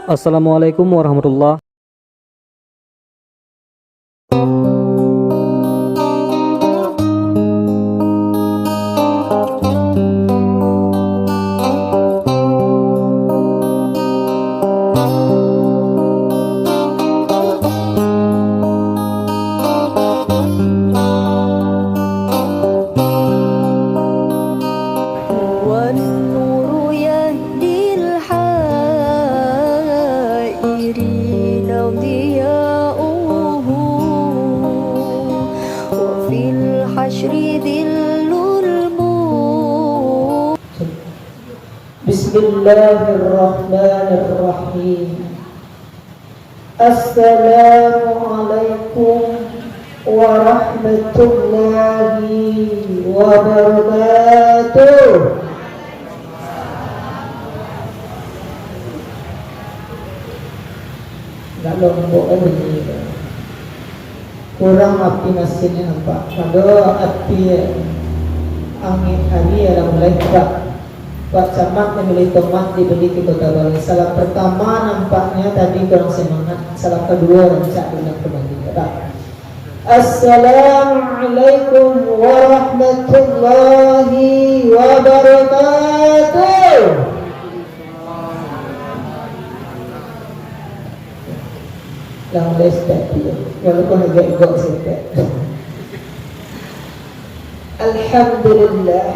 Assalamualaikum warahmatullahi. والنور يهدي الحائرين ضياؤه وفي الحشر ذل الموت. بسم الله الرحمن الرحيم. السلام عليكم ورحمة الله وبركاته. Kalau mau ini kurang api nasinya apa? Kalau api angin hari ada mulai Pak Camat memilih tomat dibeli ke Kota Bali. Salah pertama nampaknya tadi kurang semangat. Salah kedua rancak dengan kembali. Assalamualaikum warahmatullahi wabarakatuh. Lang lestat dia. Walaupun agak igok sedikit. Alhamdulillah.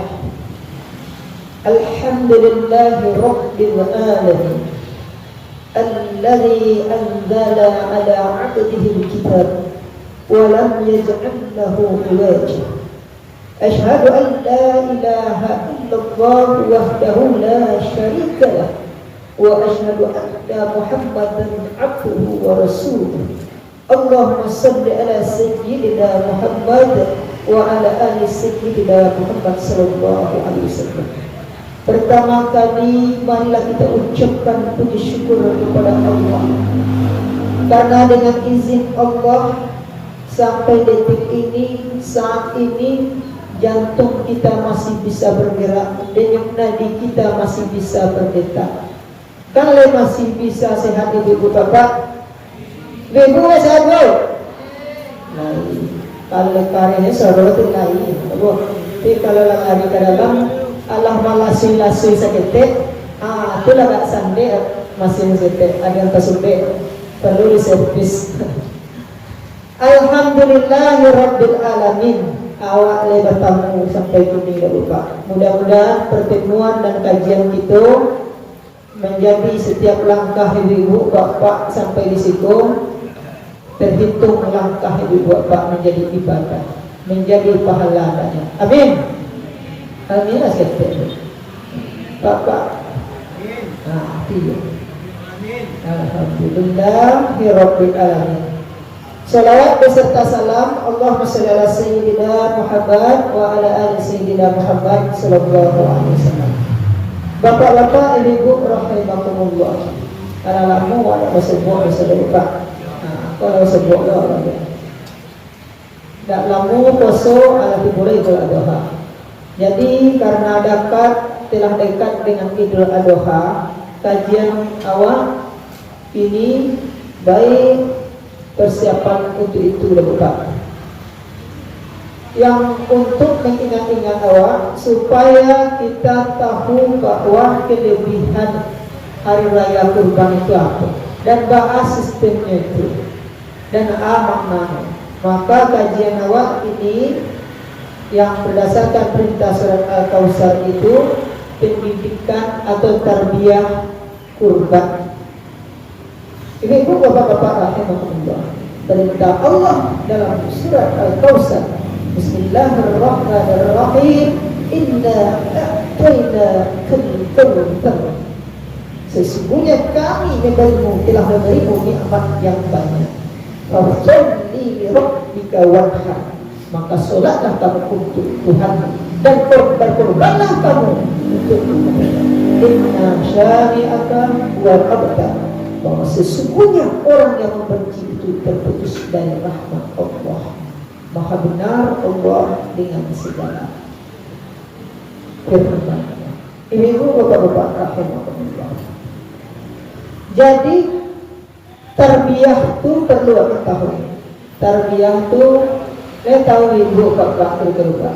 Alhamdulillahi Rabbil Alamin Alladhi anzala ala abdihi al-kitab wa lam yaj'al lahu iwaja. Ashhadu an la ilaha illallah wahdahu la sharika lah wa ashhadu anna Muhammadan abduhu wa rasuluh. Allahumma salli ala sayyidina Muhammad wa ala ali sayyidina Muhammad sallallahu alaihi wasallam. Pertama kali marilah kita ucapkan puji syukur kepada Allah, karena dengan izin Allah sampai detik ini, saat ini jantung kita masih bisa bergerak, denyut nadi kita masih bisa berdetak. Kalau masih bisa sehat ibu bapak, ibu sehat bro. Kalau karirnya saudara itu lain, tapi kalau lagi ke dalam Allah malasin-lasin seketik, itulah gak sande masih seketik, ada yang tersumbe perlu diservis. Alhamdulillahi Rabbil Alamin. Awak lebar tamu sampai kini ya lupa. Mudah-mudahan pertemuan dan kajian kita menjadi setiap langkah ibu bapak sampai di situ terhitung langkah ibu bapak menjadi ibadah, menjadi pahala adanya. Amin. Alhamdulillah sekali. Bapak. Iya. Alhamdulillah Rabbil Alamin. Salawat beserta salam Allahumma shalli ala sayyidina Muhammad wa ala ali sayyidina Muhammad sallallahu alaihi wasallam. Bapak-bapak, ibu rahimakumullah. Karena lamu ada sebut lupa. Kalau sebut Allah ya. Tak lamu poso ala boleh kalau doa. Jadi karena telah dekat dengan Idul Adha, kajian awal ini baik persiapan untuk itu Bapak. Yang untuk mengingat-ingat awak supaya kita tahu bahwa kelebihan hari raya kurban itu apa dan bahas sistemnya itu dan maknanya. Maka kajian awak ini yang berdasarkan perintah surat Al-Kautsar itu pendidikan atau tarbiyah kurban. Ibu bapak-bapak rahimahullah, perintah Allah dalam surat Al-Kautsar, Bismillahirrahmanirrahim, Inna a'tainakal kautsar. Sesungguhnya kami memberimu, telah memberimu nikmat yang banyak. Fasholli li rabbika wanhar. Maka solatlah kamu untuk Tuhan dan berkorbanlah kamu untuk Tuhan. Inna syari'aka wal abtar. Bahwa sesungguhnya orang yang membenci itu terputus dari rahmat Allah. Maha benar Allah dengan segala firman-Nya. Ibu bapak-bapak rahimahullah. Jadi tarbiyah itu perlu diketahui. Tarbiyah itu tahu ibu bapak berubah.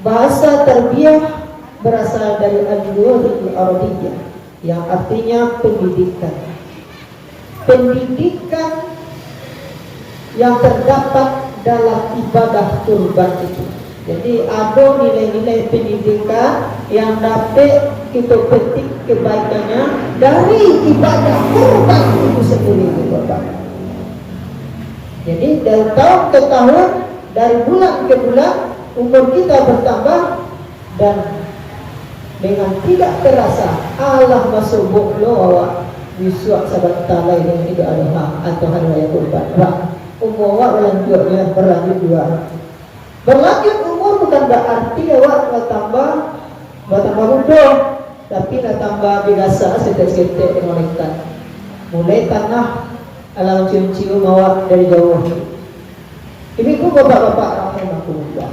Bahasa tarbiyah berasal dari al-lughatul arabiyyah yang artinya pendidikan. Pendidikan yang terdapat dalam ibadah kurban itu. Jadi ada nilai-nilai pendidikan yang dapat kita petik kebaikannya dari ibadah kurban itu sendiri, Bapak. Jadi dari tahun ke tahun, dari bulan ke bulan, umur kita bertambah dan dengan tidak terasa Allah masuk lo awak wisuak sabat talai dengan Idul Adha atau hari raya kurban. Umur awak berlanjut juga. Berlanjut umur bukan berarti awak bertambah muda, tapi tambah biasa setek-setek dengan ikan. Mulai tanah alam cium-cium awak dari jauh. Ibu bapak-bapak rahimahullah.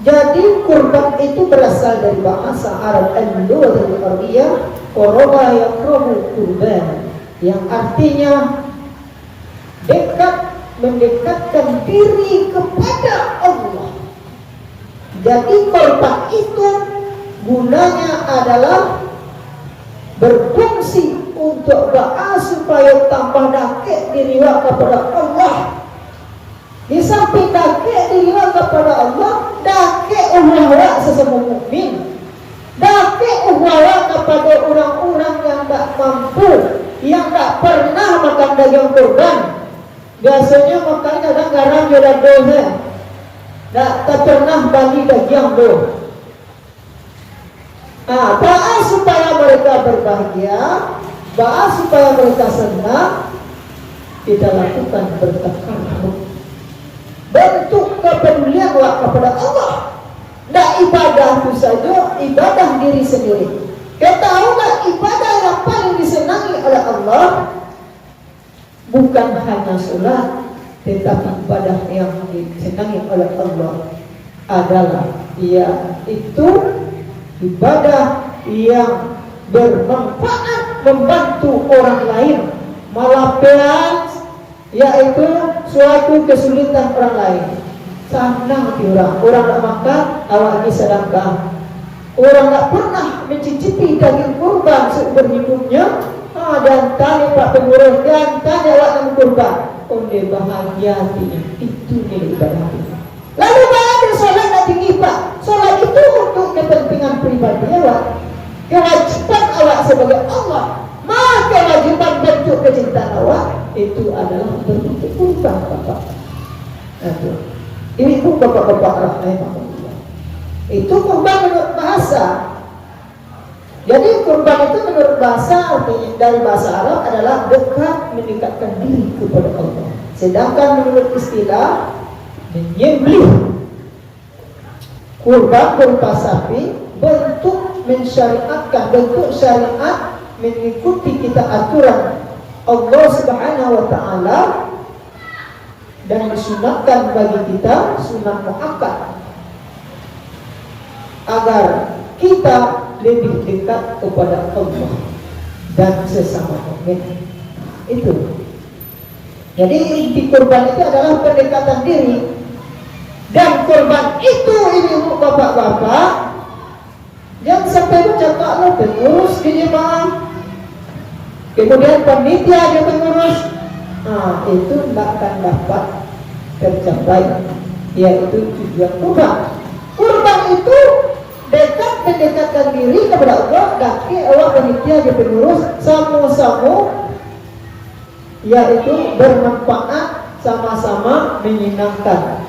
Jadi kurban itu berasal dari bahasa Arab al-lughatul arabiyyah, qurba yaqrabu kurban, yang artinya dekat, mendekatkan diri kepada Allah. Jadi kurban itu gunanya adalah berfungsi untuk doa supaya tambah dekat diri kepada Allah. Di samping dekat diri kepada Allah, dekat uhuwah sesama mukmin, dekat uhuwah kepada orang-orang yang tak mampu, yang tak pernah makan daging kurban. Biasanya makan kadang garam jodoh dosa, tak pernah bali daging doh. Doa supaya mereka berbahagia, doa supaya mereka senang, kita lakukan bertakarruf. Bentuk kepedulian kepada Allah. Nah, ibadah itu saja ibadah diri sendiri. Ketahuilah ibadah yang paling disenangi oleh Allah bukan hanya sholat, tetapi ibadah yang disenangi oleh Allah adalah yaitu ibadah yang bermanfaat membantu orang lain, malapean, yaitu suatu kesulitan orang lain. Senang di orang tak makan, awak ini sedangkan. Orang tak pernah mencicipi daging kurban seumur hidupnya, dan tanya Pak Pengurus, dan tanya awak yang kurban. Dia bahagia hatinya. Itu nilai ibadah. Lalu ada solat nak tinggi Pak. Solat itu untuk kepentingan pribadi awak. Kewajiban awak sebagai Allah. Maka kewajiban bentuk kecintaan awak itu adalah bentuk kurban, Bapak. Ini pun bapak-bapak rahimahullah. Itu kurban menurut bahasa. Jadi kurban itu menurut bahasa artinya dari bahasa Arab adalah dekat, mendekatkan diri kepada Allah. Sedangkan menurut istilah menyembelih, kurban berupa sapi, bentuk mensyariatkan, bentuk syariat mengikuti kita aturan Allah Subhanahu wa taala dan disunatkan bagi kita sunat muakkad agar kita lebih dekat kepada Allah dan sesama mukmin. Itu. Jadi inti kurban itu adalah pendekatan diri. Dan kurban itu ibu bapak-bapak jangan sampai bercakap lo pengurus di jemaah, kemudian panitia dia pengurus, itu tidak akan dapat tercapai, yaitu tujuan kurban. Kurban itu dekat, mendekatkan diri kepada Allah, daki awak panitia dia pengurus, sama-sama yaitu bermanfaat, sama-sama menyenangkan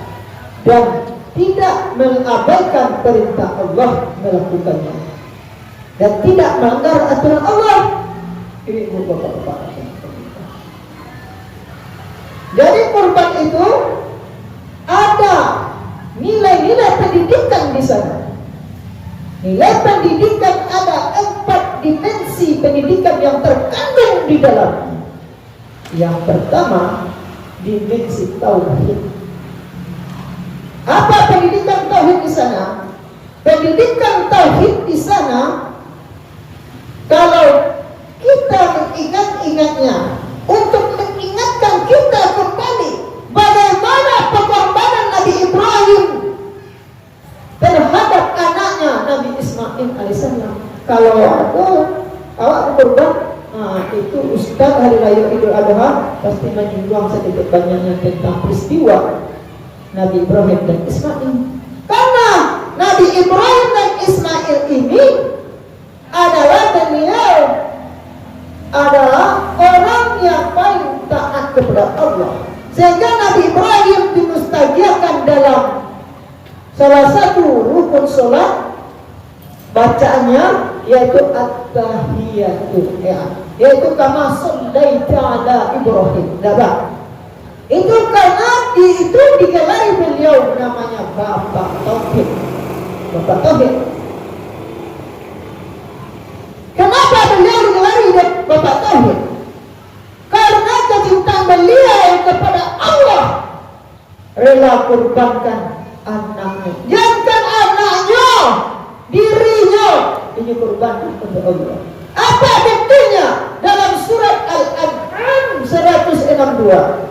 dan tidak mengabaikan perintah Allah melakukannya dan tidak melanggar aturan Allah. Ini bapak-bapak. Jadi kurban itu ada nilai-nilai pendidikan di sana. Nilai pendidikan ada 4 dimensi pendidikan yang terkandung di dalamnya. Yang pertama, dimensi tauhid. Apa pendidikan tauhid di sana? Pendidikan tauhid di sana Kalau ada awak kurban, itu Ustaz hari raya Idul Adha pasti menyinggung sedikit banyaknya tentang peristiwa Nabi Ibrahim dan Ismail. Karena Nabi Ibrahim dan Ismail ini adalah beliau adalah orang yang paling taat kepada Allah, sehingga Nabi Ibrahim dimustajakan dalam salah satu rukun sholat bacaannya yaitu at-tahiyatu, yaitu kama shallaita ala Ibrahim. Itu karena itu digelari beliau namanya Bapak Tauhid. Bapak Tauhid. Kenapa beliau digelari Bapak Tauhid? Karena kecintaan beliau kepada Allah, rela kurbankan anaknya. Jangan anaknya, dirinya ini kurban untuk Allah. Apa buktinya? Dalam surat Al-An'am 162.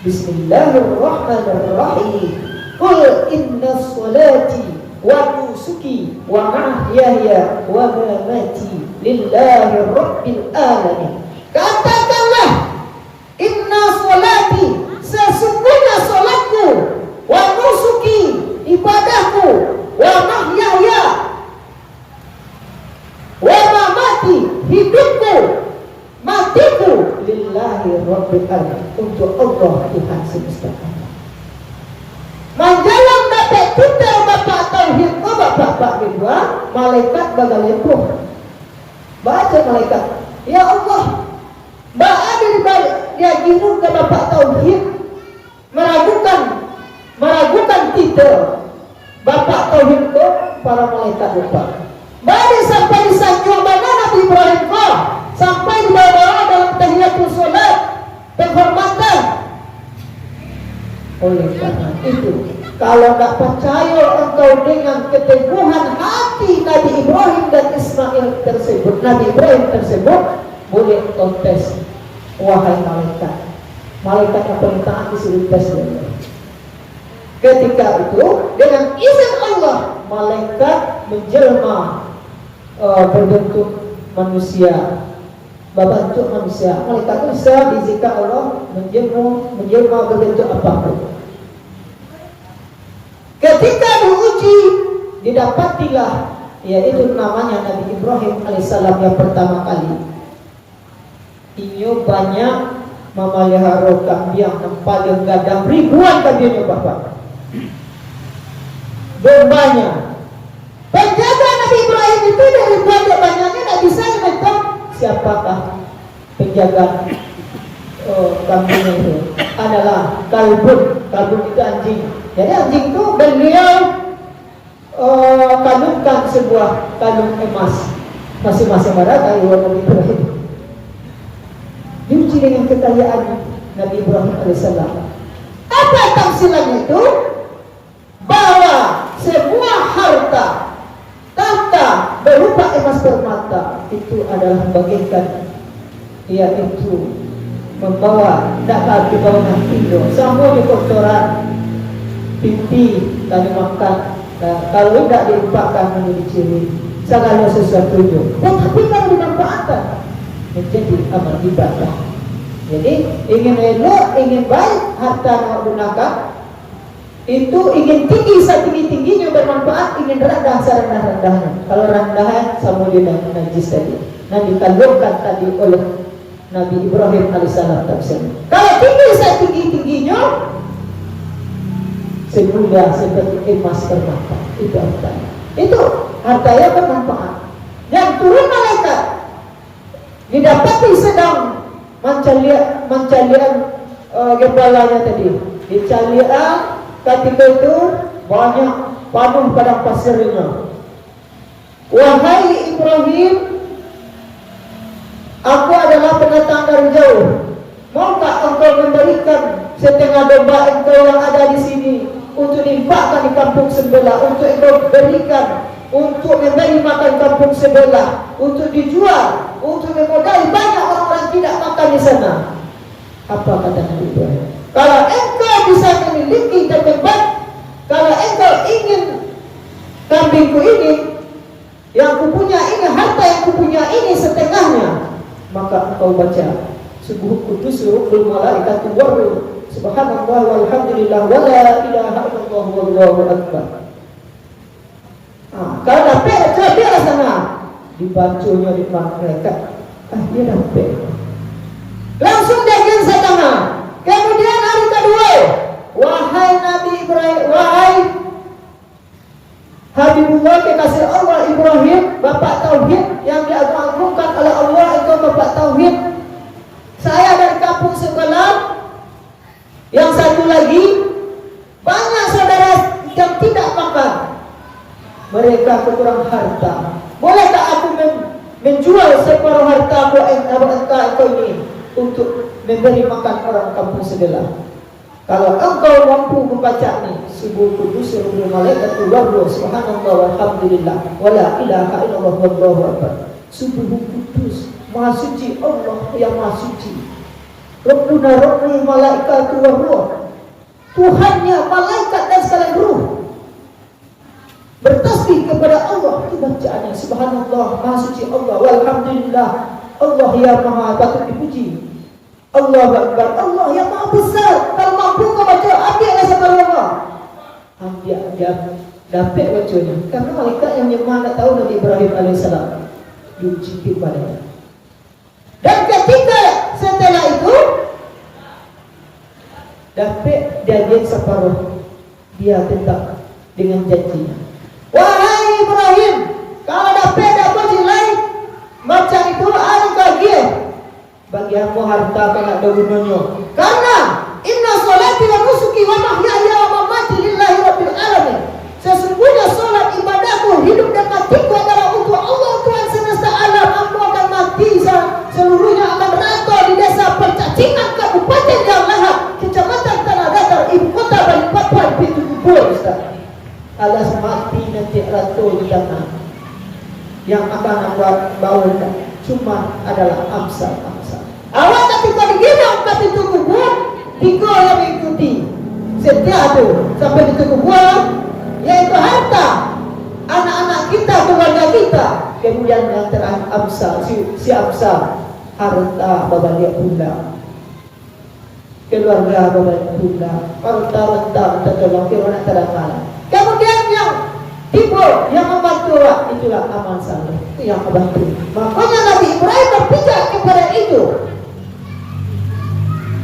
Bismillahirrahmanirrahim. Qul inna sholati wa nusuki wa mahyaya wa mamati lillahi rabbil alamin. Katakanlah, inna sholati, sesungguhnya sholatku, wa nusuki, ibadahku, wa mahyaya, wa mamati, hidupku, matiku, lillahi rabbil alamin, untuk Allah Tuhan semesta alam. Manjalan dapat kita Bapak Tauhid, Bapak Bidwa, malaikat bakal lepuh. Baca malaikat, ya Allah, ada di balik dia ginu ke Bapak Tauhid, meragukan kita. Bapak Tauhid itu para malaikat lupa. Badi sampai di sanjung mana Nabi Ibrahim kau, sampai di bawah dalam tahiyatul salat penghormatan. Oleh karena itu, kalau tak percaya engkau dengan keteguhan hati Nabi Ibrahim dan Ismail tersebut, Nabi Ibrahim tersebut, boleh kau tes, wahai malaikat. Malaikat yang paling taat disuruh tes dia. Ketika itu, dengan izin Allah, malaikat menjelma berbentuk manusia, berbentuk manusia. Malaikat itu bisa diizinkan Allah menjelma berbentuk apapun. Ketika diuji, didapatilah, yaitu namanya Nabi Ibrahim alaihissalam yang pertama kali. Inyo banyak memelihara kambing yang paling gadang, ribuan kambingnya Bapak. Dombanya. Penjaga Nabi Ibrahim itu dari banyaknya tidak bisa menentukan siapakah penjaga kambingnya itu. Adalah kalbun. Kalbun itu anjing. Jadi anjing itu beliau kalungkan sebuah kalung emas. Masing-masing ada kalung Nabi Ibrahim. Diuji dengan kekayaan Nabi Ibrahim alaihissalam. Apa tafsirannya itu? Bahwa semua harta, tahta berupa emas permata itu adalah bagaikan, yaitu membawa dapat di bawah tidur, semua di kotoran pipi dan makan. Kalau tidak diumpahkan menjadi ciri segala sesuatu itu, tetapi kalau dimanfaatkan menjadi amal ibadah. Jadi ingin elok, ingin baik harta yang gunakan itu, ingin tinggi setinggi-tingginya bermanfaat, ingin rendah serendah-rendahnya. Kalau rendahan sama dia najis tadi, nah dikalungkan tadi oleh Nabi Ibrahim alaihissalam tafsir. Kalau tinggi setinggi-tingginya semulia seperti emas permata, itu hartanya. Itu hartanya bermanfaat. Yang turun malaikat didapati sedang mencalian kepalanya tadi. Dicalian ketika itu banyak panuh padang pasirnya. Wahai Ibrahim, aku adalah pendatang dari jauh. Maukah engkau memberikan setengah domba engkau yang ada di sini untuk diinfakkan di kampung sebelah, untuk engkau berikan untuk memberi makan kampung sebelah, untuk dijual, untuk memodali banyak orang-orang tidak makan di sana. Apa kata Nabi Ibrahim? Kalau engkau bisa memiliki dan membuat, kalau engkau ingin kambingku ini yang kupunya ini, harta yang kupunya ini setengahnya, maka engkau baca subuh kudus ruhul malaikatu warruh subhanallah walhamdulillah wa la ilaha illallah wallahu akbar. Kalau dapat coba sana dibacanya di malaikat, dia dapat. Langsung dia setengah. Kemudian hari kedua, wahai Nabi Ibrahim, wahai Habibullah kekasih Allah Ibrahim, bapak tauhid yang diagungkan oleh Allah, itu bapak tauhid. Saya dari kampung sebelah. Yang satu lagi, banyak saudara yang tidak makan. Mereka kekurangan harta. Bolehkah aku menjual separuh harta engkau ini untuk memberi makan orang kampung sebelah? Kalau engkau mampu membaca ini, subuh kudus ruhul malaikatu warruh subhanallah walhamdulillah wa la ilaha illallah wallahu akbar. Subuh kudus, maha suci Allah yang maha suci. Rabbuna rabbul malaikatu warruh, Tuhannya malaikat dan sekalian ruh. Bertasbih kepada Allah, itu bacaannya subhanallah, maha suci Allah, walhamdulillah, Allah yang maha patut dipuji, Allahu akbar, Allah yang maha besar. Kalau mampu kau baca, ambillah sama Allah. Ambil, dapat bacanya. Karena malaikat yang nyembah nak tahu Nabi Ibrahim alaihissalam diuji padanya. Dan ketika setelah itu dapat dia separuh, dia tetap dengan janjinya. Wahai Ibrahim, kalau dapat jilai macam itu ada kagian bagi aku harta kena ada gunanya. Karena inna salati wa nusuki wa mahyaya wa mamati lillahi rabbil alamin. Sesungguhnya salat, ibadahku, hidup dan matiku adalah untuk Allah Tuhan semesta alam. Aku akan mati seluruhnya akan rata di desa Percacingan, Kabupaten Yang Lahap, Kecamatan Tanah Datar, Ibu Kota Balikpapan, Pintu Kubur, Ustaz. Alas mati nanti ratu di tanah. Yang akan aku bawakan cuma adalah amsal-amsal. Awak ketika digendong ke pintu kubur, tiga yang mengikuti. Setiap itu sampai pintu kubur, yaitu harta anak-anak kita, keluarga kita. Kemudian yang terakhir amsal, si amsal, harta babalik pula, keluarga babalik pula, harta tertolong firman terdapat. Kemudian yang tiba, yang membantu orang, itulah amal saleh, itu yang membantu. Makanya Nabi Ibrahim berpijak kepada itu.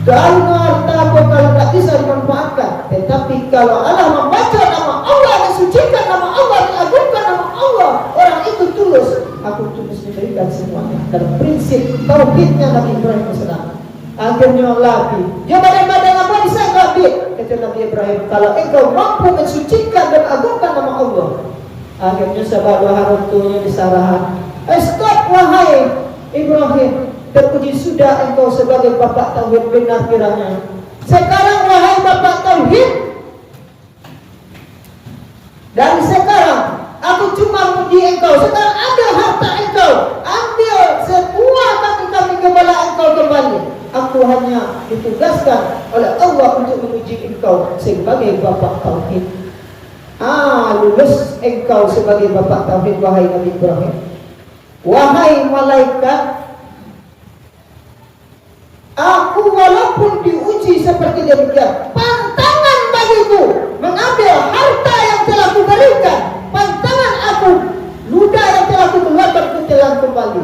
Kalau harta pun kalau tak bisa dimanfaatkan, tetapi kalau Allah membaca nama Allah, disucikan nama Allah, diagungkan nama Allah, orang itu tulus, aku tulus memberikan semuanya. Dan prinsip tauhidnya Nabi Ibrahim AS. Akhirnya lagi, dia badan-badan apa bisa ambil? Kata Nabi Ibrahim, kalau engkau mampu mensucikan dan agungkan nama Allah. Akhirnya sahabat haruntunya disarahan. Stop wahai Ibrahim, terpuji sudah engkau sebagai bapak tauhid benar kiranya. Sekarang wahai bapak tauhid, dari sekarang aku cuma puji engkau. Sekarang ambil harta engkau, ambil semua kami gembala engkau kembali. Aku hanya ditugaskan oleh Allah untuk memuji engkau sebagai bapak tauhid. Lulus engkau sebagai bapak tauhid wahai Nabi Ibrahim. Wahai malaikat, aku walaupun diuji seperti demikian, pantangan bagiku mengambil harta yang telah kuberikan. Pantangan aku, ludah yang telah kukeluarkan kutelan kembali.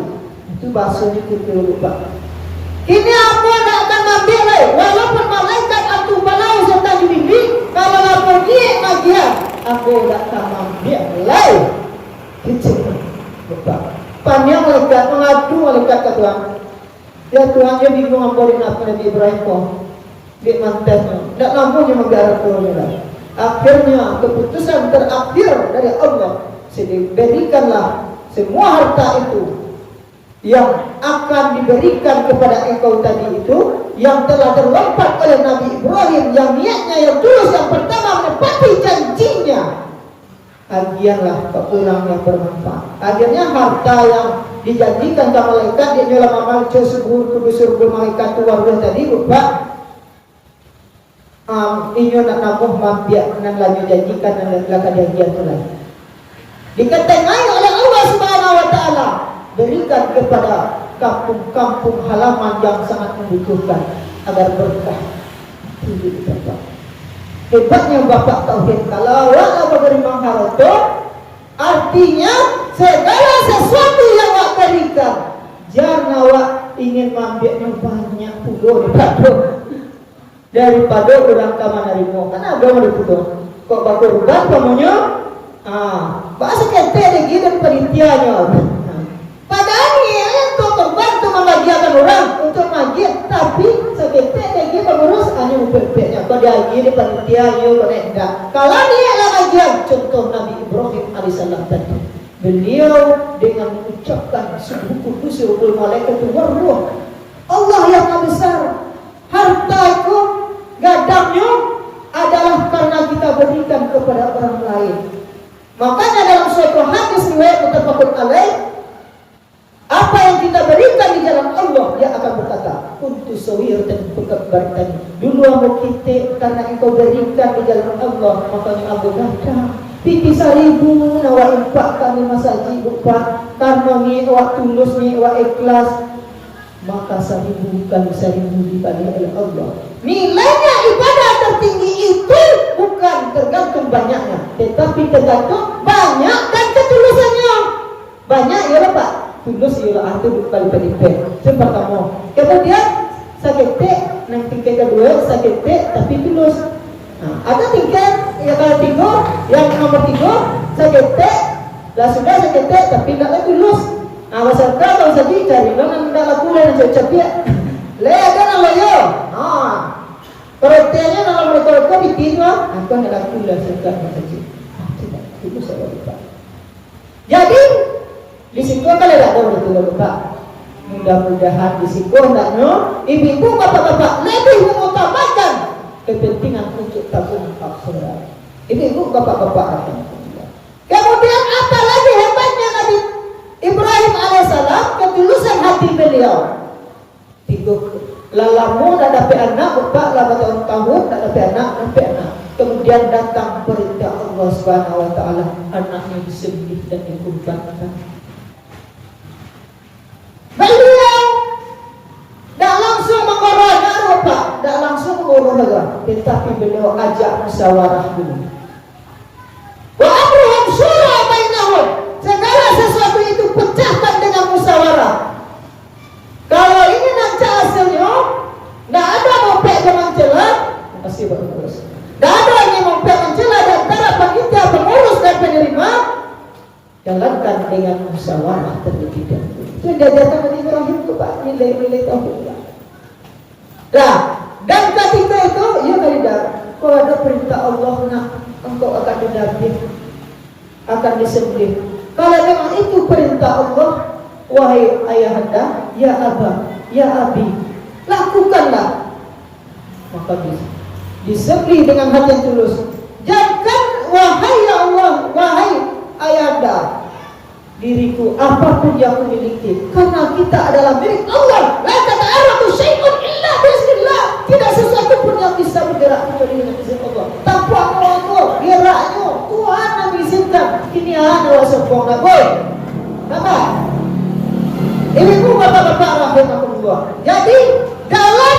Itu bahasanya kita lupa. Ini aku tidak akan ambil, walaupun malaikat aku balau serta dibimbing. Kalau lapor dia bagian, aku tidak akan ambil. Kecil, lupa. Panjang malaikat mengadu malaikat ke Tuhan. Ya Tuhan dia bingung ampunin apa Nabi Ibrahim kok. Dia mantannya, tidak mampunya membiarkan Tuhan. Akhirnya keputusan terakhir dari Allah, diberikanlah semua harta itu yang akan diberikan kepada engkau tadi itu, yang telah terlompat oleh Nabi Ibrahim, yang niatnya yang tulus, yang pertama menepati janjinya. Agianlah ke orang yang bermanfaat. Akhirnya harta yang dijanjikan ke malaikat, dia nyala mamal subuh kudus ruhul malaikat warruh tadi lupa. Inyo nak nabuh mampiak nang lagi janjikan dan lakukan janjian tu lagi. Diketengai oleh Allah berikan kepada kampung-kampung halaman yang sangat membutuhkan agar berkah. Itu Bapak. Hebatnya Bapak Tauhid. Kalau wak beri mangharoto, artinya segala sesuatu yang wak berikan, jangan wak ingin mambiaknya banyak pulau daripada orang kamanarimo. Karena ada orang pulau. Kok bakal rugan pamunya? Bahasa kete lagi dan penitianya. Padahal ni itu terbantu membagiakan orang untuk majid, tapi sekete lagi pengurus hanya upepeknya. Kau dia lagi di penitianya, kau tidak. Kalau dia lah bagian, contoh Nabi Ibrahim alaihissalam tadi. Beliau dengan mengucapkan subuh kudus rukul malaikat waruh. Allah yang maha besar. Hartaku, gadangnya adalah karena kita berikan kepada orang lain. Makanya dalam suatu hadis riwayat muttafaqun alaih, apa yang kita berikan di jalan Allah, dia akan berkata, kuntu sawiratan tukabbartani. Dulu aku kita karena engkau berikan di jalan Allah, makanya aku datang. Piti 1000 nawa impak kami masa ibu pak, karena ni awak tulus ni awak ikhlas, maka 1000 kali 1000 dibagi oleh Allah. Nilainya ibadah tertinggi itu bukan tergantung banyaknya, tetapi tergantung banyak dan ketulusannya. Banyak ya Pak, tulus ya itu kali pelipat. Itu pertama. Kemudian sakit nanti kedua sakit tapi tulus. Ada tingkat ya kalau 3 yang nomor 3 sakit lah sudah sakit tapi tidak tulus. Masa kalau saja cari dengan tidak laku dan cocok ya. Le ada nama yo. Perhatiannya dalam mereka bikin aku tidak laku lah sekarang saja. Tidak itu saya lupa. Jadi di situ kalau ada orang tua lupa. Mudah-mudahan di situ hendaknya ibu-ibu bapak-bapak lebih mengutamakan kepentingan untuk tabung akhirat. Ibu-ibu bapak-bapak akan. Kemudian apa lagi hebatnya Nabi Ibrahim alaihissalam, ketulusan hati beliau. Lalamu dah dapat anak, bapak lah tahun dah dapat anak. Kemudian datang perintah Allah Subhanahu Wa Taala, anaknya disembelih dan dikurbankan. Beliau dah langsung mengorbankan bapak, dah langsung mengorbankan, tetapi beliau ajak musyawarah dulu. Wa amruhum syura bainahum. Segala sesuatu itu pecahkan dengan musyawarah. Kalau ini nanti hasilnya, tidak ada mompek dengan celah. Masih bagus. Tidak ada yang mompek mencela di antara panitia pengurus dan penerima. Jalankan dengan musyawarah terlebih dahulu. Itu yang diajarkan Nabi Ibrahim itu Pak, nilai-nilai tauhid. Nah, dan ketika itu, ya tidak. Kalau ada perintah Allah, nak engkau akan didapin, akan disembelih. Kalau memang itu perintah Allah, wahai ayahanda, ya abah, ya abi, lakukanlah. Maka disembelih dengan hati yang tulus. Jangan wahai ya Allah, wahai ayahanda, diriku apapun yang aku miliki, karena kita adalah milik Allah. La tata'arradu syai'un illa bismillah. Tidak sesuatu pun yang bisa bergerak kecuali dengan izin Allah. Tanpa Allah geraknya Tuhan yang izinkan. Ini adalah sempurna nak boy. Nampak? Ibu bapak-bapak rahimahullah. Jadi dalam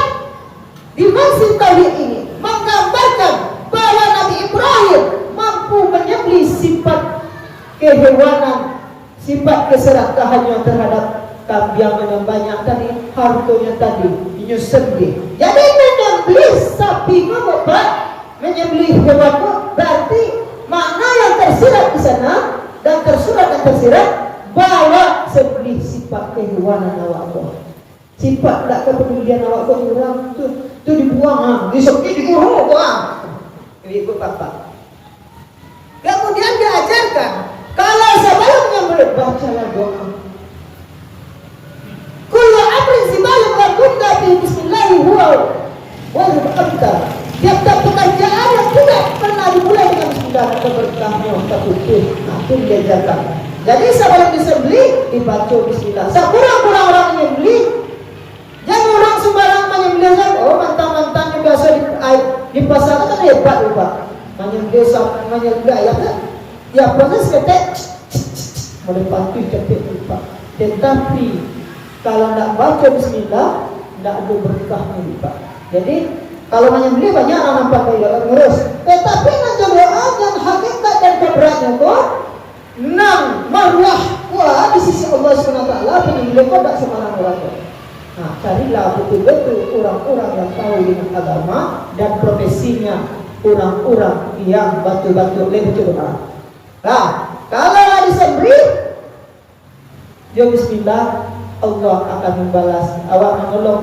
dimensi tauhid ini menggambarkan bahwa Nabi Ibrahim mampu menyembelih sifat kehewanan, sifat keserakahannya terhadap kambing yang banyak tadi, hartanya tadi, menyembelih. Jadi menyembelih sapi bapak, menyembelih hewan berarti makna yang tersirat di sana dan tersirat bahwa sembelih sifat kehewanan awak. Sifat tak kepedulian awak orang tu dibuang, disembelih dikurung ibu bapak. Kemudian diajarkan kalau sebelumnya bacalah doa. Kullu amrin sibalun lakunta fi bismillahi huwa wal abtar. Tiap-tiap pekerjaan yang tidak pernah dimulai dengan bismillah atau berkahnya tertutup. Itu diajarkan. Jadi sebelum disembelih dibaca bismillah. Sekurang-kurang orang menyembelih, jangan orang sembarang menyembelih. Oh mantan-mantannya biasa di pasar kan hebat lupa. Menyembelih ayat kan? Ya proses ketek melempati cepet lupa. Tetapi kalau tidak baca bismillah, tidak ada berkahnya Pak. Jadi kalau menyembelih banyak orang pakai ngurus. Tetapi nanti doa yang hakikat dan keberatnya kok nang marwah wah di sisi Allah SWT penyembelih kok tidak sembarang orang. Nah, carilah betul-betul orang-orang yang tahu dengan agama dan profesinya, orang-orang yang betul-betul lebih doa. Nah, kalau disembelih, ya bismillah, Allah akan membalas. Awak menolong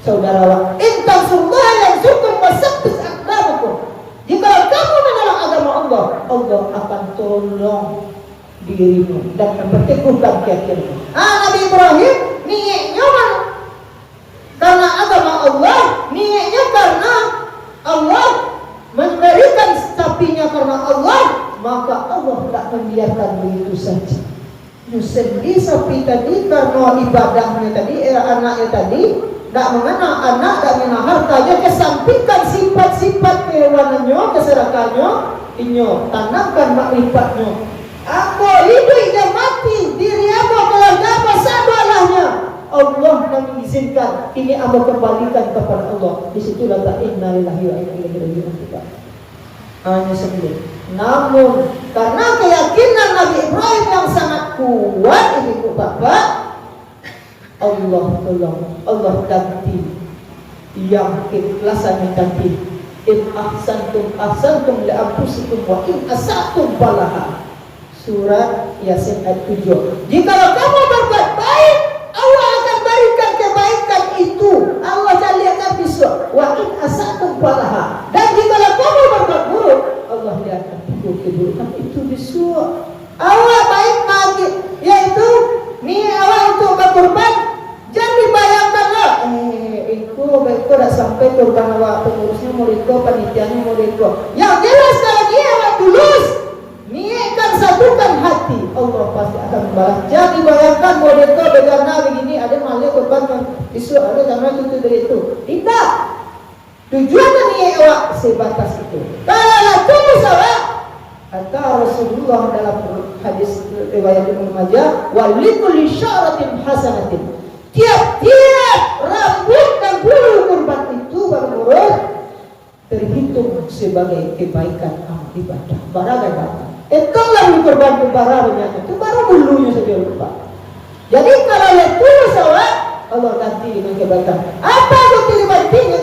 saudara awak. Intan surga yang sukum wasabbis aqdamakum. Jika kamu menolong agama Allah, Allah akan tolong dirimu dan memperteguhkan keyakinanmu. Nabi Ibrahim niatnya karena agama Allah, niatnya karena Allah memberikan sapinya karena Allah, maka Allah tak membiarkan begitu saja. Sendiri sapi tadi karena ibadahnya tadi, anaknya tadi tidak mengenal anak, tidak mengenal hartanya, kesampingkan sifat-sifat kehewanannya, keserakannya, inyo tanamkan makrifatnya. Aku hidup dan mati, diri aku keluarga apa sabarahnya. Allah yang mengizinkan ini aku kembalikan kepada Allah. Disitulah tak inna lillahi wa inna ilaihi raji'un kita. Hanya sendiri. Namun karena keyakinan Nabi Ibrahim yang sangat kuat ibu bapak, Allah tolong, Allah ganti yang ikhlasan ganti. In ahsantum ahsantum li anfusikum wa in asatum falaha. Surat Yasin ayat 7. Jikalau kamu berbuat baik, Allah akan berikan kebaikan itu. Allah lihatkan besok. Wa in asatum falaha. Dan jikalau kamu berbuat buruk, Allah lihatkan keburukan itu besok. Awak baik lagi, yaitu ni awak untuk berkorban, jangan dibayangkanlah. Itu dah sampai korban awak, pengurusnya muridku, panitianya muridku. Yang jelas kalau dia awak tulus, niatkan satukan hati, Allah pasti akan membalas. Jangan dibayangkan muridku begana begini, ada malah korban isu ada sama itu dari itu. Tidak. Tujuan niat awak sebatas itu. Kalau tulus awak, kata Rasulullah dalam hadis riwayat Ibnu Majah, walikulli syaratin hasanatin. Tiap-tiap rambut dan bulu kurban itu menurut terhitung sebagai kebaikan amal ibadah. Baragai bapak. Kalau kurban ke barangnya itu baru bulunya saja lupa. Jadi kalau tulus awak, Allah ganti dengan kebaikan. Apa bukti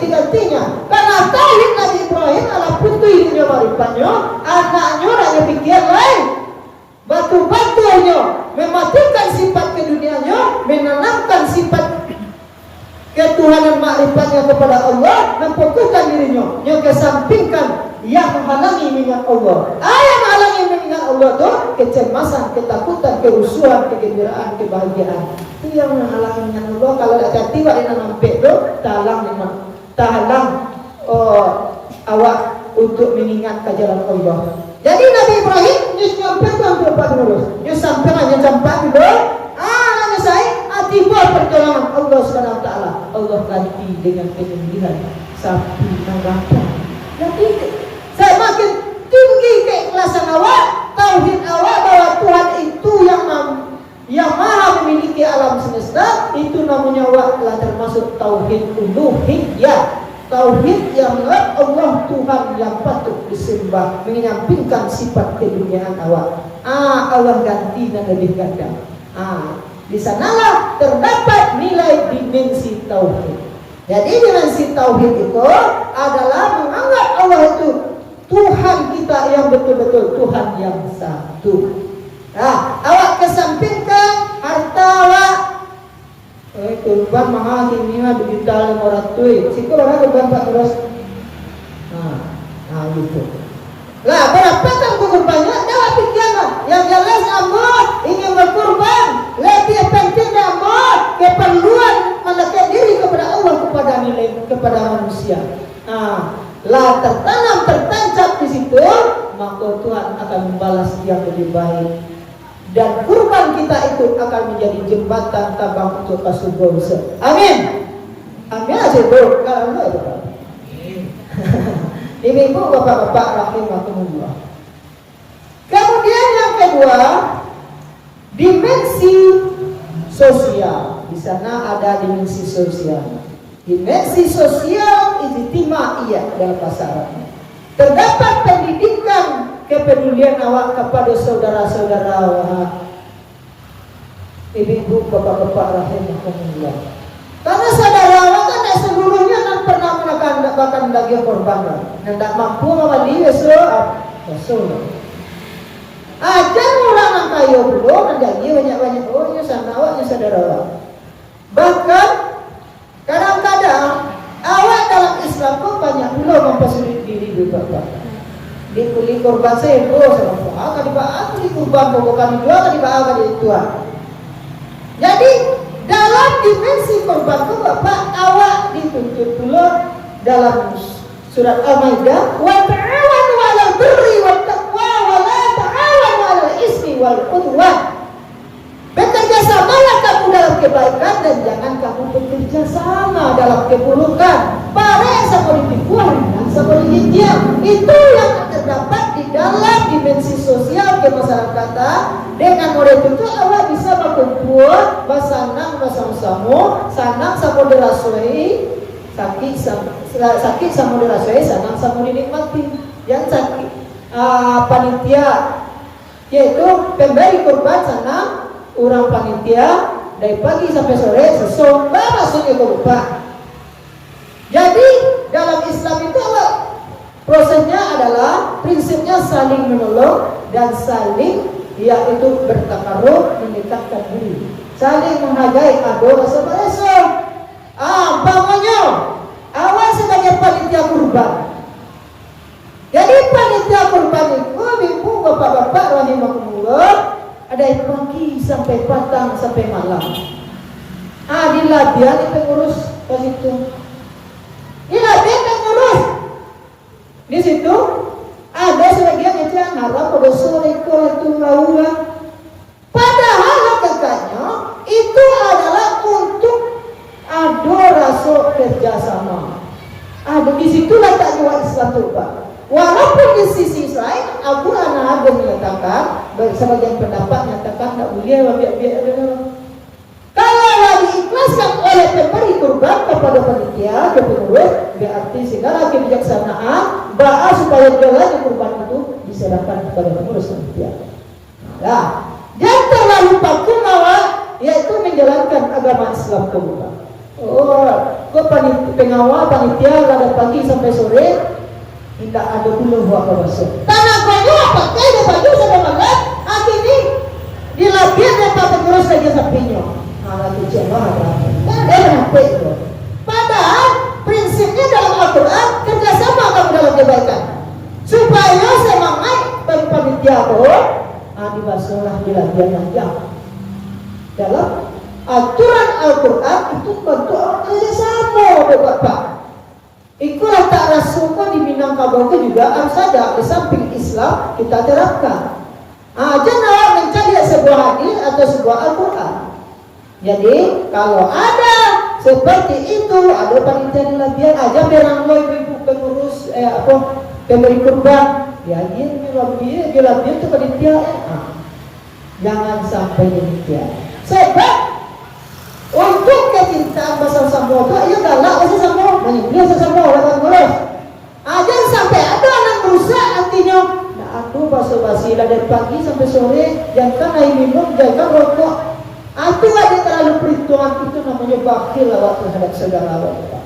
digantinya? Karena tauhid Nabi Ibrahim ala putuinya maripannya, anaknya hanya pikir lain. Batu-batunya mematikan sifat kedunianya, menanamkan sifat ketuhanan makrifatnya kepada Allah, memfokuskan dirinya, yang kesampingkan yang menghalangi mengingat Allah. Yang menghalangi mengingat Allah itu kecemasan, ketakutan, kerusuhan, kegembiraan, kebahagiaan. Itu yang menghalangi mengingat Allah. Kalau ada tiba di dalam itu, tahalang awak untuk mengingat jalan Allah. Jadi Nabi Ibrahim nyampai untuk Pak Nurus, nyampai dulu. Nanya saya, tiba pertolongan Allah Subhanahu Wa Taala. Allah ganti dengan penyembelihan sapi nanggapan. Jadi saya makin tinggi keikhlasan awak, tauhid awak bahwa Tuhan itu yang maha memiliki alam semesta. Itu namanya awak telah termasuk tauhid uluhiyah. Tauhid yang Allah Tuhan yang patut disembah, menyampingkan sifat keduniaan awak. Allah ganti dan lebih ganda. Di sanalah terdapat nilai dimensi tauhid. Jadi dimensi tauhid itu adalah menganggap Allah itu Tuhan kita yang betul-betul Tuhan yang satu. Awak kesampingkan harta awak. Kurban mahal ini mah digital 500. Siku orang kurban Pak terus. Gitu. Lah berapa kan kurbannya? Jawab pikirlah. Yang jelas Allah ingin berkurban. Lebih penting Allah keperluan melekat diri kepada Allah, kepada nilai, kepada manusia. Lah tertancap di situ, maka Tuhan akan membalas yang lebih baik. Dan kurban kita itu akan menjadi jembatan tabang untuk masuk surga. Amin. Amin aja bro. Kalau enggak itu. Ibu-ibu, bapak-bapak rahimahumullah. Kemudian yang kedua, dimensi sosial. Di sana ada dimensi sosial. Dimensi sosial ijtimaiyah dalam bahasa Arabnya. Terdapat pendidikan kepedulian awak kepada saudara-saudara ibu-ibu, bapak-bapak rahimahumullah. Karena saudara awak kan tidak seluruhnya nan pernah menakan daging korban, tidak mampu mewali Rasul. Ajar orang yang kaya belum menjadi banyak-banyak orangnya sana awaknya saudara awak. Bahkan kadang-kadang awak dalam Islam pun banyak pula mempersulit diri bapak. Di kulit korban saya sama akan dibahas di kurban bukan dua akan dibahas di tuan. Jadi dalam dimensi korban itu bapak awak dituntut dulu dalam surat Al-Maidah, wa ta'awanu 'alal birri wat taqwa wa la ta'awanu 'alal ismi wal 'udwan. Bekerja samalah kamu dalam kebaikan dan jangan kamu bekerja sama dalam keburukan. Para sama ditipu dan sama dijijian. Itu yang terdapat di dalam dimensi sosial kemasyarakatan. Dengan model itu awak bisa berkumpul, bersanang bersama-sama, sanang sama dirasui, sakit sama dirasui, sanang sama dinikmati. Yang sakit panitia yaitu pemberi kurban sanang orang panitia dari pagi sampai sore sesomba masuknya ke rumah. Jadi dalam Islam itu prosesnya adalah prinsipnya saling menolong dan saling yaitu bertakarub, mendekatkan diri, saling menghargai ado rasa-rasa. Umpamanya awak sebagai panitia kurban. Jadi panitia kurban itu ibu bapak-bapak rahimahumullah ada yang pagi sampai petang sampai malam. Dilatihan itu pengurus pas itu. Dilatihan pengurus. Di situ ada sebagian yang harap pada sore itu lawan. Padahal hakikatnya itu adalah untuk ada rasa kerjasama. Di situ letak jiwa Islam itu Pak. Walaupun di sisi lain Abu Anas menyatakan, sebagian pendapat menyatakan tak boleh biar. Kalau diikhlaskan oleh pemberi kurban kepada panitia ke pengurus, berarti segala kebijaksanaan bahas supaya jalan kurban itu diserahkan kepada pengurus panitia. Nah, yang terlalu paku awak yaitu menjalankan agama Islam kurban. Pengawal panitia ada pagi sampai sore. Tidak ada dulu buat masuk. Tanah banyak pakai dia baju sudah malam. Ini dilapian dan pengurus saja sampingnya. Lagi jemaah ada apa itu? Padahal prinsipnya dalam Al-Quran kerjasama kamu dalam kebaikan. Supaya semangat panitia itu dibasuhlah dilapian yang dalam aturan Al-Quran itu bentuk kerjasama bapak. Ikulah tak rasukan di Minangkabau itu juga harus ada di samping Islam kita terapkan. Jangan mencari sebuah hadis atau sebuah Al-Quran. Jadi kalau ada seperti itu, ada panitia dilabian aja beranglo ibu pengurus pemberi kurban, diajar dilabian itu panitia. Jangan sampai demikian. Sebab untuk kecintaan bersama-sama itu ayo galak bersama, menyembelih bersama orang ngurus. Jangan sampai ada anak merusak artinya. Nah, aku basa-basi lah dari pagi sampai sore, jangan air minum, jangan rokok. Aku ada terlalu perhitungan, itu namanya bakhil awak terhadap saudara awak.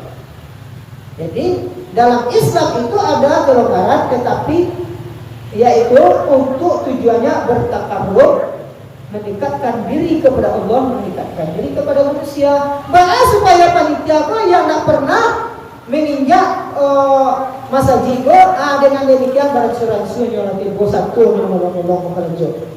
Jadi dalam Islam itu ada kelonggaran, tetapi yaitu untuk tujuannya bertakarub, mendekatkan diri kepada Allah, mendekatkan diri kepada manusia. Bahkan supaya panitia yang tak pernah menginjak masa jigo dengan demikian barang suran-sunya nanti satu menolong mengajuk.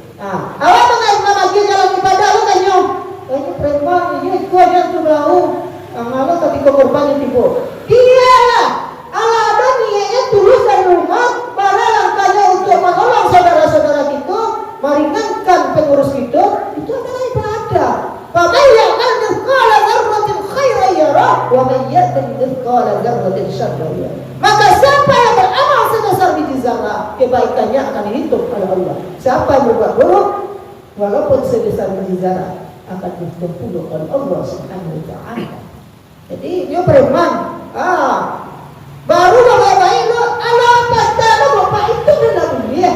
Awak mengajar lagi jalan ibadah lu kan nyong. Ini preman ini kuat yang tu belau. Malah tapi korban tipu. Iyalah. Allah ada niatnya tulus dari rumah, para langkahnya untuk menolong saudara-saudara kita, meringankan pengurus kita, itu adalah ibadah. Faman ya'mal mithqala dzarratin khairan yarah wa man ya'mal mithqala dzarratin syarran yarah. Maka siapa yang beramal sebesar biji zarah, kebaikannya akan dihitung oleh Allah. Siapa yang berbuat buruk, walaupun sebesar biji zarah, akan dihukum oleh Allah Subhanahu wa taala. Jadi dia preman, baru baik lo, ala kata lo bapak itu dah mulia.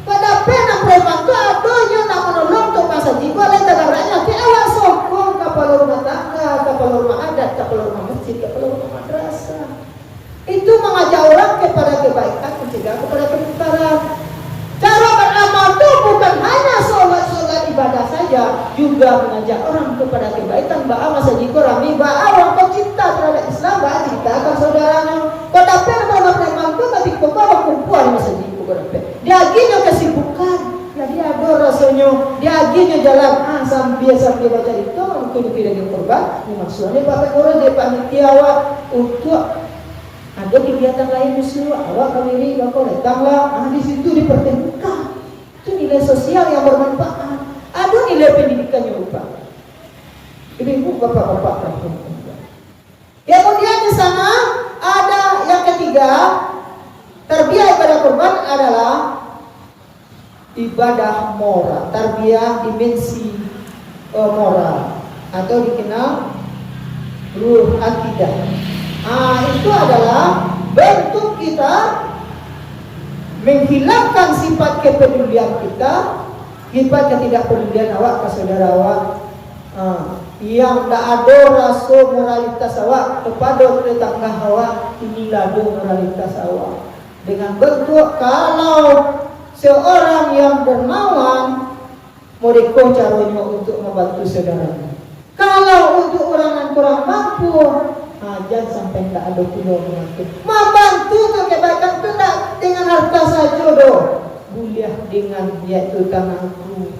Pada pena preman tu adanya nak menolong tu masa jiwa lain negaranya. Ke awak sokong kapal rumah tangga, kapal rumah adat, kapal rumah masjid, kapal rumah madrasah. Itu mengajak orang kepada kebaikan, mencegah kepada kemungkaran. Cara beramal itu bukan hanya sholat ibadah saja, juga mengajak orang kepada kebaikan. Ba'a masa jika rami, ba'a orang kau cinta terhadap Islam, ba'a ceritakan saudaranya. Kau dapat nama preman itu, tapi kau bawa kumpulan masa jika kau dapat. Dia akhirnya kesibukan, jadi ada rasanya. Dia akhirnya jalan, sambil baca itu, mungkin lagi korban. Ini maksudnya bapak orang dia panitia awak untuk ada kegiatan lain musuh, awak kawiri, bapak datanglah, di situ dipertemukan. Itu nilai sosial yang bermanfaat. Ada nilai pendidikan yang lupa. Ibu bapak-bapak. Kemudian di sana ada yang ketiga, tarbiyah ibadah kurban adalah ibadah moral, tarbiyah dimensi moral atau dikenal ruh akidah. Itu adalah bentuk kita menghilangkan sifat kepedulian kita, sifat ketidakpedulian awak ke saudara awak, yang tak ada rasa moralitas awak kepada tetangga awak. Inilah moralitas awak. Dengan bentuk kalau seorang yang dermawan, mereka caranya untuk membantu saudaranya. Kalau untuk orang yang kurang mampu, jangan sampai tak ada punya mengaku. Membantu tu kebaikan tu tak dengan harta saja doh. Buliah dengan yaitu tanganku.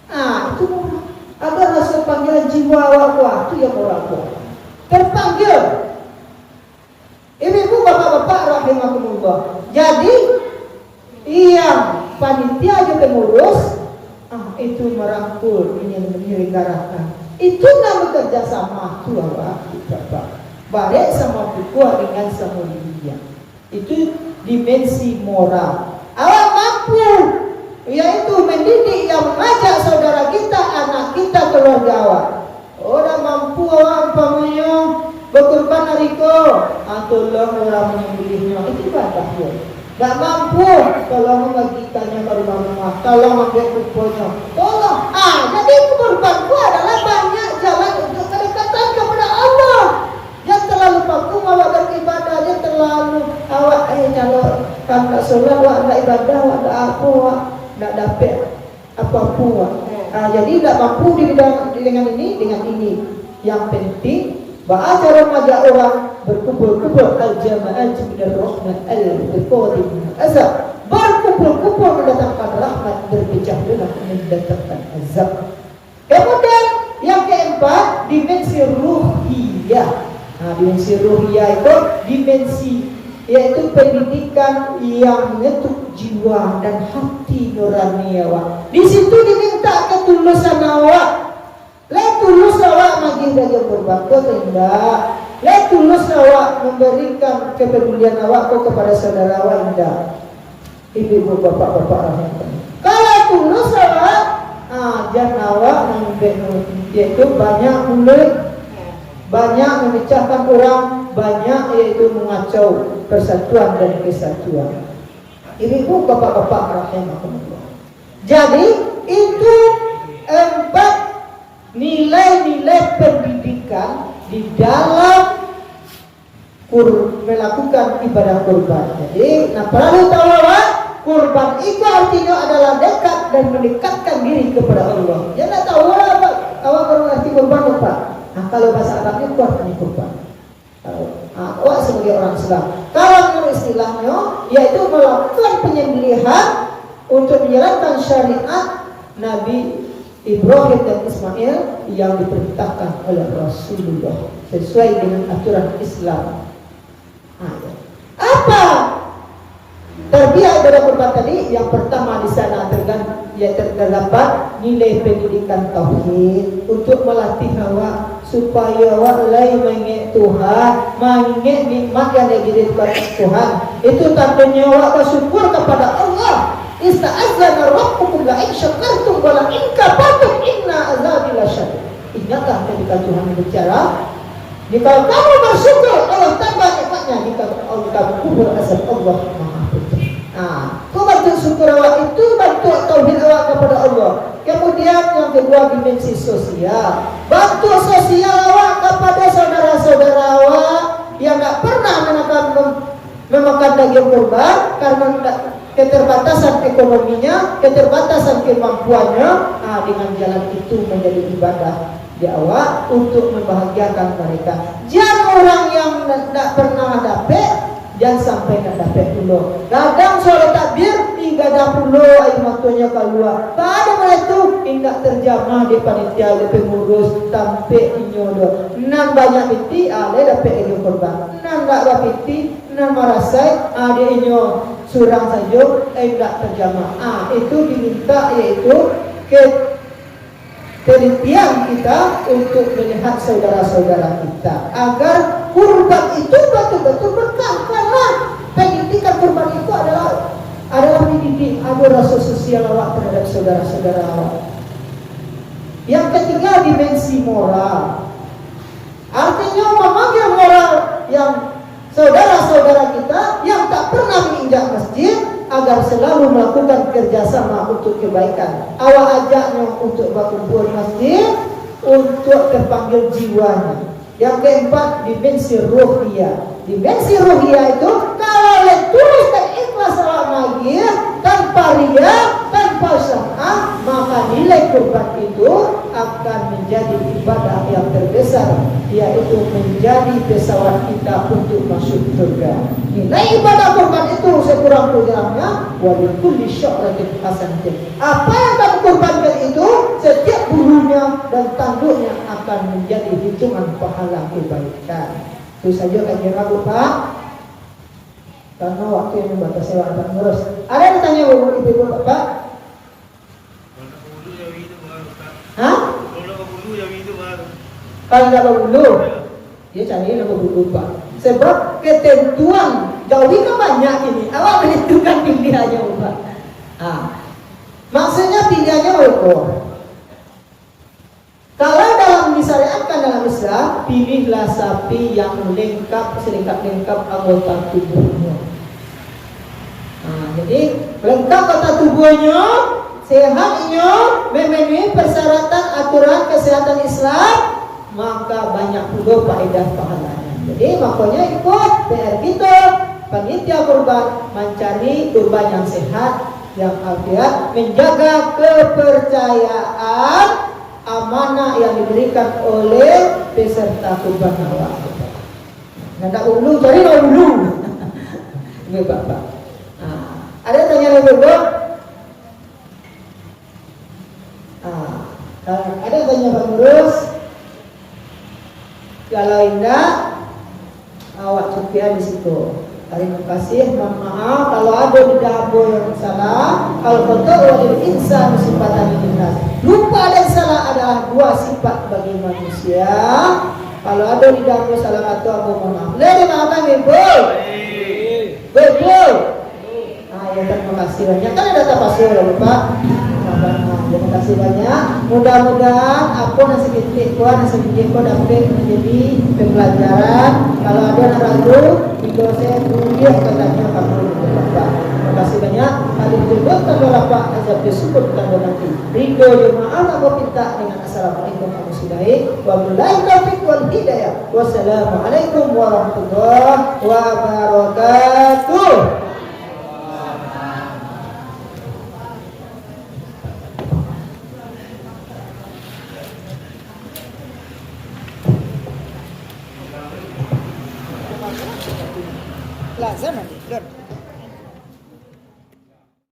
Itu murah. Ada rasa panggilan jiwa awak tu yang murah tu. Terpanggil. Ibu bapak-bapak rahimahumullah. Jadi yang panitia juga pengurus itu merangkul ingin menyelenggarakan. Itu nama kerjasama tu awak bapak. Barek sama pukul dengan sama dia. Itu dimensi moral. Awak mampu, yaitu mendidik yang mengajak saudara kita, anak kita, keluarga awak. Orang mampu awak umpamanya berkorban hariko, tolong orang menyembelihnya. Itu ibadah ya. Tak mampu, tolong membagikannya ke rumah-rumah, tolong ambil kumpulnya, tolong. Jadi korbanku adalah banyak jalan untuk kedekatan kepada Allah. Yang terlalu paku awak beribadah, yang terlalu awak kalau tak solat, awak tak ibadah, awak tak apa, awak tak dapat apa-apa. Jadi tak mampu di bidang dengan ini. Yang penting bahwa cara mengajak orang berkumpul-kumpul al-jama'ah minal rahmat al-qadi minal azab, berkumpul-kumpul mendatangkan rahmat, berpecah belah mendatangkan azab. Kemudian yang keempat, dimensi ruhiyah. Dimensi ruhiyah itu dimensi yaitu pendidikan yang mengetuk jiwa dan hati nurani awak. Di situ diminta ketulusan awak. Tulus awak magih daya berbakti tidak. Tulus awak memberikan kepedulian awak kepada saudara awak tidak. Ibu bapak-bapak rahmatullah. Kalau tulus awak, jangan awak yaitu banyak mulut, banyak memecahkan orang, banyak yaitu mengacau persatuan dan kesatuan. Ibu bapak-bapak rahmatullah. Jadi itu 4 nilai-nilai pendidikan di dalam melakukan ibadah kurban. Jadi, perlu tahu awak, kurban itu artinya adalah dekat dan mendekatkan diri kepada Allah. Jangan tahu awak baru ngerti kurban apa. Kalau bahasa Arabnya kurban. Awak sebagai orang Islam. Kalau menurut istilahnya, yaitu melakukan penyembelihan untuk menjalankan syariat Nabi Ibrahim dan Ismail yang diperintahkan oleh Rasulullah sesuai dengan aturan Islam. Apa tarbiyah ibadah kurban tadi? Yang pertama di sana terdapat nilai pendidikan tauhid untuk melatih awak supaya awak lain mengingat Tuhan, mengingat nikmat yang diberikan Tuhan. Itu tandanya awak bersyukur kepada Allah. Ista'adzana rabbukum la in syakartum wa la in kafartum inna azabi Ingatlah ketika Tuhan berbicara, jika kamu bersyukur Allah tambah nikmatnya, jika kamu kufur azab Allah Maha Penyayang. Kau bantu syukur awak itu bantu tauhid awak kepada Allah. Kemudian yang kedua dimensi sosial, bantu sosial awak kepada saudara-saudara awak yang tak pernah memakan daging kurban karena keterbatasan ekonominya, keterbatasan kemampuannya. Dengan jalan itu menjadi ibadah di awak untuk membahagiakan mereka. Jangan orang yang tak pernah dapat, jangan sampai nak dapat dulu. Kadang suara takbir hingga dah puluh air matanya keluar. Pada malam itu hingga terjamah di panitia, di pengurus sampai inyodo. Nan banyak piti, ada dapat daging kurban. Nan tak ada piti, nan marasai, ada inyo surang saja, tidak terjamah. Itu diminta yaitu penelitian kita untuk melihat saudara-saudara kita agar kurban itu betul-betul berkah. Karena pendidikan kurban itu adalah mendidik ada rasa sosial awak terhadap saudara-saudara awak. Yang ketiga dimensi moral, artinya memanggil moral yang saudara-saudara kita yang tak pernah menginjak masjid agar selalu melakukan kerjasama untuk kebaikan. Awak ajaknya untuk berkumpul masjid, untuk terpanggil jiwanya. Yang keempat dimensi ruhiyah. Dimensi ruhiyah itu kalau tulus dan ikhlas awak magir tanpa riya, tanpa syaf'ah, maka nilai kurban itu akan menjadi ibadah yang terbesar, yaitu menjadi pesawat kita untuk masuk surga. Nilai ibadah kurban itu sekurang-kurangnya walikulli sya'ratin hasanatin. Apa yang kamu kurbankan itu, setiap bulunya dan tanduknya akan menjadi hitungan pahala kebaikan. Itu saja kajian aku, Pak. Karena waktu yang membatasi waktu terus. Ada yang tanya ibu-ibu Bapak? Hah? Kalau tidak berbulu, dia cari nama berbulu, Pak. Sebab ketentuan jauhi kan banyak ini. Awak menentukan pilihannya, Pak. Maksudnya pilihannya ekor. Kalau dalam disyariatkan dalam Islam, pilihlah sapi yang lengkap, selengkap-lengkap anggota tubuhnya. Jadi lengkap anggota tubuhnya, sehatnya, memenuhi persyaratan aturan kesehatan Islam, maka banyak pula faedah pahalanya. Jadi makanya ikut PR kita, panitia kurban, mencari kurban yang sehat, yang afiat, menjaga kepercayaan amanah yang diberikan oleh peserta kurban awak. Nah, tak ulu, cari ulu. Ini Bapak. Ada tanya lagi, Bu? Ada tanya Pak Ngurus? Kalau tidak, awak cukup di situ. Terima kasih, mohon maaf kalau ada di dahulu yang salah. Kalau betul wajib insan sifatan dinas. Lupa dan salah adalah dua sifat bagi manusia. Kalau ada di dahulu salah atau apa, mohon maaf. Lagi maafkan ibu. Betul. Ya, terima kasih banyak. Kan ada tapasul ya Pak. Terima kasih banyak. Mudah-mudahan apa nasi sedikit dapat menjadi pembelajaran. Kalau ada yang ragu, video saya tulis katanya kamu Bapak. Terima kasih banyak. Kali disebutkan oleh Bapak azab disebutkan nanti. Ridho jemaah aku minta dengan assalamualaikum warahmatullahi wabarakatuh. Wassalamualaikum warahmatullahi wabarakatuh.